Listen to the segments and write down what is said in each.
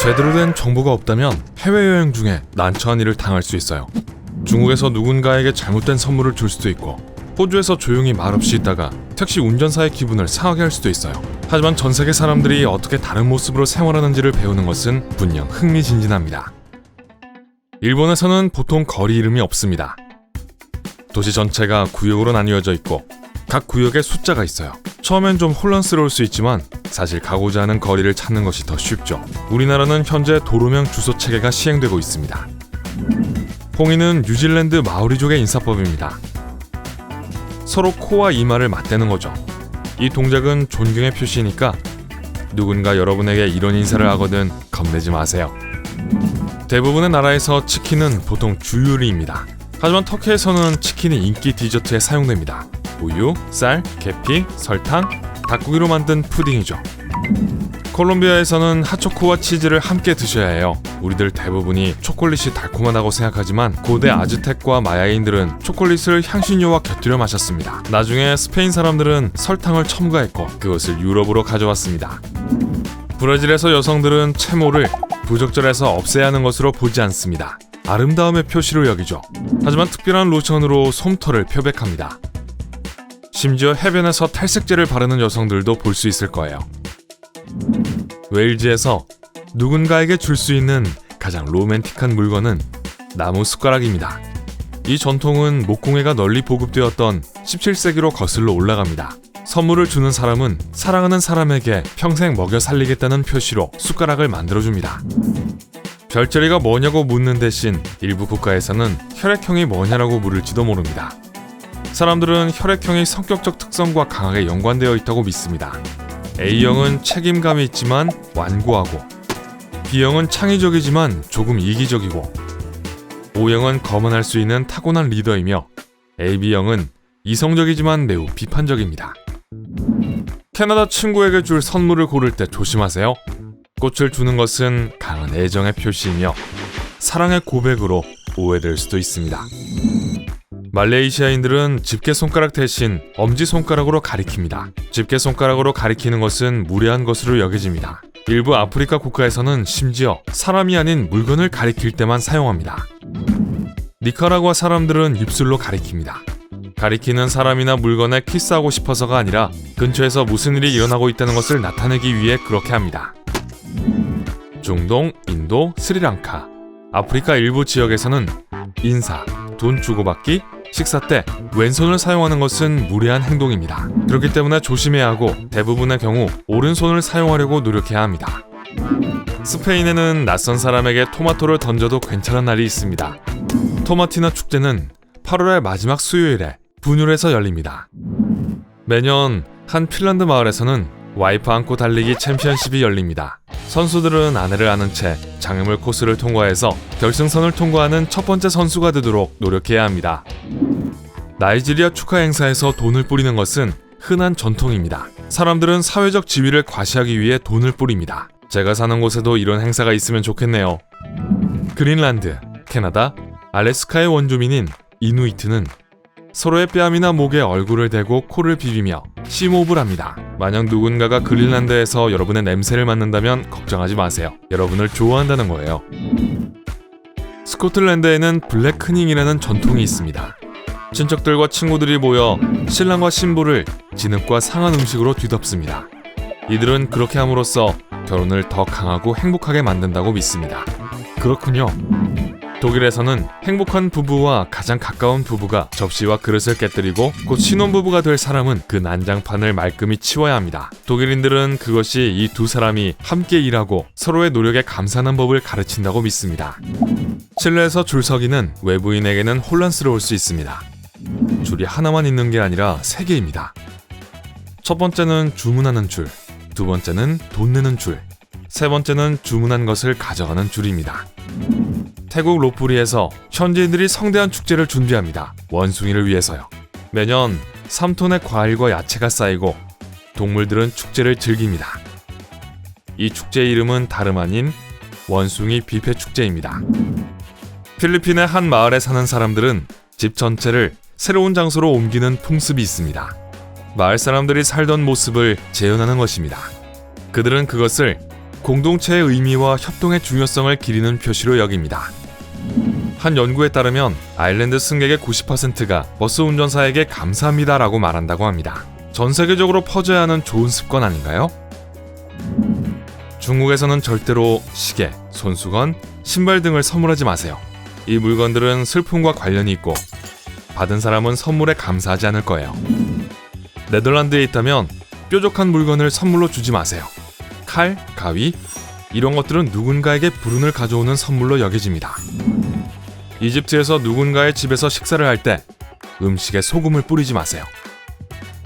제대로 된 정보가 없다면 해외여행 중에 난처한 일을 당할 수 있어요. 중국에서 누군가에게 잘못된 선물을 줄 수도 있고, 호주에서 조용히 말없이 있다가 택시 운전사의 기분을 상하게 할 수도 있어요. 하지만 전 세계 사람들이 어떻게 다른 모습으로 생활하는지를 배우는 것은 분명 흥미진진합니다. 일본에서는 보통 거리 이름이 없습니다. 도시 전체가 구역으로 나뉘어져 있고 각 구역에 숫자가 있어요. 처음엔 좀 혼란스러울 수 있지만 사실 가고자 하는 거리를 찾는 것이 더 쉽죠. 우리나라는 현재 도로명 주소 체계가 시행되고 있습니다. 홍이는 뉴질랜드 마오리족의 인사법입니다. 서로 코와 이마를 맞대는 거죠. 이 동작은 존경의 표시니까 누군가 여러분에게 이런 인사를 하거든 겁내지 마세요. 대부분의 나라에서 치킨은 보통 주요리입니다. 하지만 터키에서는 치킨이 인기 디저트에 사용됩니다. 우유, 쌀, 계피, 설탕, 닭고기로 만든 푸딩이죠. 콜롬비아에서는 핫초코와 치즈를 함께 드셔야 해요. 우리들 대부분이 초콜릿이 달콤하다고 생각하지만 고대 아즈텍과 마야인들은 초콜릿을 향신료와 곁들여 마셨습니다. 나중에 스페인 사람들은 설탕을 첨가했고 그것을 유럽으로 가져왔습니다. 브라질에서 여성들은 채모를 부적절해서 없애야 하는 것으로 보지 않습니다. 아름다움의 표시로 여기죠. 하지만 특별한 로션으로 솜털을 표백합니다. 심지어 해변에서 탈색제를 바르는 여성들도 볼 수 있을 거예요. 웨일즈에서 누군가에게 줄 수 있는 가장 로맨틱한 물건은 나무 숟가락입니다. 이 전통은 목공예가 널리 보급되었던 17세기로 거슬러 올라갑니다. 선물을 주는 사람은 사랑하는 사람에게 평생 먹여 살리겠다는 표시로 숟가락을 만들어줍니다. 별자리가 뭐냐고 묻는 대신 일부 국가에서는 혈액형이 뭐냐라고 물을지도 모릅니다. 사람들은 혈액형이 성격적 특성과 강하게 연관되어 있다고 믿습니다. A형은 책임감이 있지만 완고하고, B형은 창의적이지만 조금 이기적이고, O형은 거만할 수 있는 타고난 리더이며, AB형은 이성적이지만 매우 비판적입니다. 캐나다 친구에게 줄 선물을 고를 때 조심하세요. 꽃을 주는 것은 강한 애정의 표시이며 사랑의 고백으로 오해될 수도 있습니다. 말레이시아인들은 집게손가락 대신 엄지손가락으로 가리킵니다. 집게손가락으로 가리키는 것은 무례한 것으로 여겨집니다. 일부 아프리카 국가에서는 심지어 사람이 아닌 물건을 가리킬 때만 사용합니다. 니카라구아 사람들은 입술로 가리킵니다. 가리키는 사람이나 물건에 키스하고 싶어서가 아니라 근처에서 무슨 일이 일어나고 있다는 것을 나타내기 위해 그렇게 합니다. 중동, 인도, 스리랑카, 아프리카 일부 지역에서는 인사, 돈 주고받기, 식사 때 왼손을 사용하는 것은 무례한 행동입니다. 그렇기 때문에 조심해야 하고 대부분의 경우 오른손을 사용하려고 노력해야 합니다. 스페인에는 낯선 사람에게 토마토를 던져도 괜찮은 날이 있습니다. 토마티나 축제는 8월의 마지막 수요일에 분율에서 열립니다. 매년 한 핀란드 마을에서는 와이프 안고 달리기 챔피언십이 열립니다. 선수들은 아내를 아는 채 장애물 코스를 통과해서 결승선을 통과하는 첫 번째 선수가 되도록 노력해야 합니다. 나이지리아 축하 행사에서 돈을 뿌리는 것은 흔한 전통입니다. 사람들은 사회적 지위를 과시하기 위해 돈을 뿌립니다. 제가 사는 곳에도 이런 행사가 있으면 좋겠네요. 그린란드, 캐나다, 알래스카의 원주민인 이누이트는 서로의 뺨이나 목에 얼굴을 대고 코를 비비며 심호흡을 합니다. 만약 누군가가 그린란드에서 여러분의 냄새를 맡는다면 걱정하지 마세요. 여러분을 좋아한다는 거예요. 스코틀랜드에는 블랙 크닝이라는 전통이 있습니다. 친척들과 친구들이 모여 신랑과 신부를 진흙과 상한 음식으로 뒤덮습니다. 이들은 그렇게 함으로써 결혼을 더 강하고 행복하게 만든다고 믿습니다. 그렇군요. 독일에서는 행복한 부부와 가장 가까운 부부가 접시와 그릇을 깨뜨리고 곧 신혼부부가 될 사람은 그 난장판을 말끔히 치워야 합니다. 독일인들은 그것이 이 두 사람이 함께 일하고 서로의 노력에 감사하는 법을 가르친다고 믿습니다. 칠레에서 줄서기는 외부인에게는 혼란스러울 수 있습니다. 줄이 하나만 있는 게 아니라 3개입니다. 첫 번째는 주문하는 줄, 두 번째는 돈 내는 줄, 세 번째는 주문한 것을 가져가는 줄입니다. 태국 로프리에서 현지인들이 성대한 축제를 준비합니다. 원숭이를 위해서요. 매년 3톤의 과일과 야채가 쌓이고 동물들은 축제를 즐깁니다. 이 축제의 이름은 다름 아닌 원숭이 뷔페 축제입니다. 필리핀의 한 마을에 사는 사람들은 집 전체를 새로운 장소로 옮기는 풍습이 있습니다. 마을 사람들이 살던 모습을 재현하는 것입니다. 그들은 그것을 공동체의 의미와 협동의 중요성을 기리는 표시로 여깁니다. 한 연구에 따르면 아일랜드 승객의 90%가 버스 운전사에게 감사합니다라고 말한다고 합니다. 전 세계적으로 퍼져야 하는 좋은 습관 아닌가요? 중국에서는 절대로 시계, 손수건, 신발 등을 선물하지 마세요. 이 물건들은 슬픔과 관련이 있고 받은 사람은 선물에 감사하지 않을 거예요. 네덜란드에 있다면 뾰족한 물건을 선물로 주지 마세요. 칼, 가위, 이런 것들은 누군가에게 불운을 가져오는 선물로 여겨집니다. 이집트에서 누군가의 집에서 식사를 할 때 음식에 소금을 뿌리지 마세요.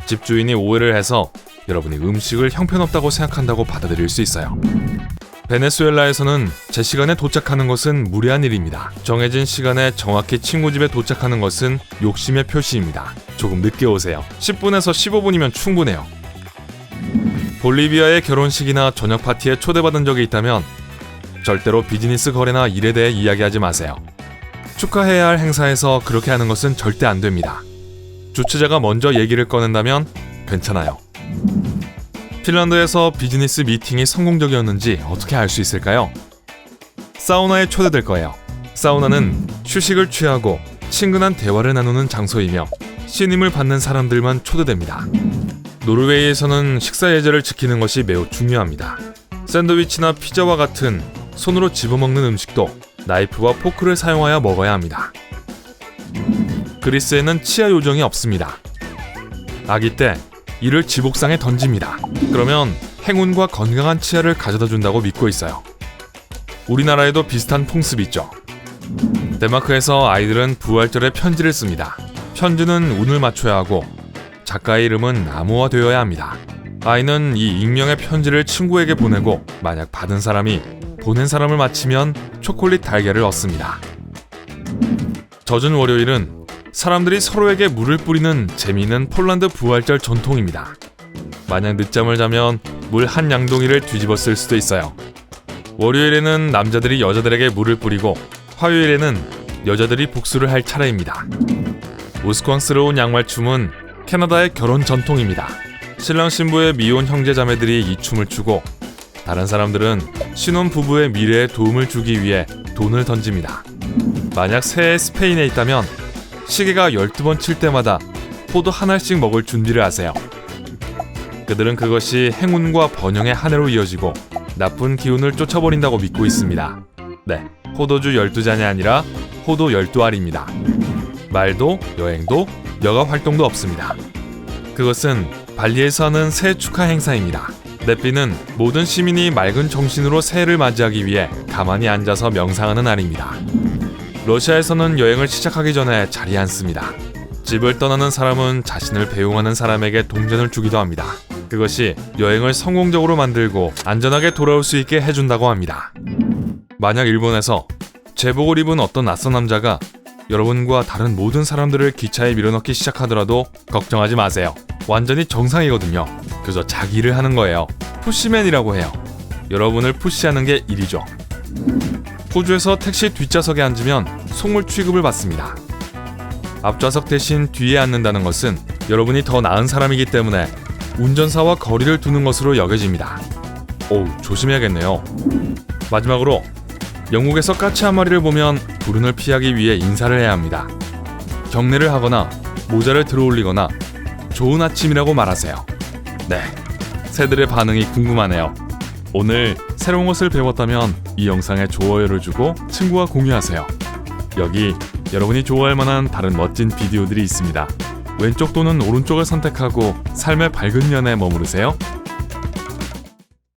집주인이 오해를 해서 여러분이 음식을 형편없다고 생각한다고 받아들일 수 있어요. 베네수엘라에서는 제 시간에 도착하는 것은 무례한 일입니다. 정해진 시간에 정확히 친구 집에 도착하는 것은 욕심의 표시입니다. 조금 늦게 오세요. 10분에서 15분이면 충분해요. 볼리비아의 결혼식이나 저녁 파티에 초대받은 적이 있다면 절대로 비즈니스 거래나 일에 대해 이야기하지 마세요. 축하해야 할 행사에서 그렇게 하는 것은 절대 안 됩니다. 주최자가 먼저 얘기를 꺼낸다면 괜찮아요. 핀란드에서 비즈니스 미팅이 성공적이었는지 어떻게 알 수 있을까요? 사우나에 초대될 거예요. 사우나는 휴식을 취하고 친근한 대화를 나누는 장소이며 신임을 받는 사람들만 초대됩니다. 노르웨이에서는 식사 예절을 지키는 것이 매우 중요합니다. 샌드위치나 피자와 같은 손으로 집어먹는 음식도 나이프와 포크를 사용하여 먹어야 합니다. 그리스에는 치아 요정이 없습니다. 아기 때 이를 지복상에 던집니다. 그러면 행운과 건강한 치아를 가져다 준다고 믿고 있어요. 우리나라에도 비슷한 풍습이 있죠. 덴마크에서 아이들은 부활절에 편지를 씁니다. 편지는 운을 맞춰야 하고 작가의 이름은 암호화되어야 합니다. 아이는 이 익명의 편지를 친구에게 보내고 만약 받은 사람이 보낸 사람을 맞히면 초콜릿 달걀을 얻습니다. 젖은 월요일은 사람들이 서로에게 물을 뿌리는 재미있는 폴란드 부활절 전통입니다. 만약 늦잠을 자면 물 한 양동이를 뒤집어 쓸 수도 있어요. 월요일에는 남자들이 여자들에게 물을 뿌리고 화요일에는 여자들이 복수를 할 차례입니다. 우스꽝스러운 양말춤은 캐나다의 결혼 전통입니다. 신랑 신부의 미혼 형제 자매들이 이 춤을 추고 다른 사람들은 신혼 부부의 미래에 도움을 주기 위해 돈을 던집니다. 만약 새해 스페인에 있다면 시계가 12번 칠 때마다 포도 하나씩 먹을 준비를 하세요. 그들은 그것이 행운과 번영의 한 해로 이어지고 나쁜 기운을 쫓아버린다고 믿고 있습니다. 네, 포도주 12잔이 아니라 포도 12알입니다. 말도, 여행도, 여가 활동도 없습니다. 그것은 발리에서 하는 새해 축하 행사입니다. 넷비는 모든 시민이 맑은 정신으로 새해를 맞이하기 위해 가만히 앉아서 명상하는 날입니다. 러시아에서는 여행을 시작하기 전에 자리에 앉습니다. 집을 떠나는 사람은 자신을 배웅하는 사람에게 동전을 주기도 합니다. 그것이 여행을 성공적으로 만들고 안전하게 돌아올 수 있게 해준다고 합니다. 만약 일본에서 제복을 입은 어떤 낯선 남자가 여러분과 다른 모든 사람들을 기차에 밀어넣기 시작하더라도 걱정하지 마세요. 완전히 정상이거든요. 그저 자기 일을 하는 거예요. 푸시맨이라고 해요. 여러분을 푸시하는 게 일이죠. 호주에서 택시 뒷좌석에 앉으면 속물 취급을 받습니다. 앞좌석 대신 뒤에 앉는다는 것은 여러분이 더 나은 사람이기 때문에 운전사와 거리를 두는 것으로 여겨집니다. 오우, 조심해야겠네요. 마지막으로 영국에서 까치 한 마리를 보면 불운을 피하기 위해 인사를 해야 합니다. 경례를 하거나 모자를 들어올리거나 좋은 아침이라고 말하세요. 네, 새들의 반응이 궁금하네요. 오늘 새로운 것을 배웠다면 이 영상에 좋아요를 주고 친구와 공유하세요. 여기 여러분이 좋아할 만한 다른 멋진 비디오들이 있습니다. 왼쪽 또는 오른쪽을 선택하고 삶의 밝은 면에 머무르세요.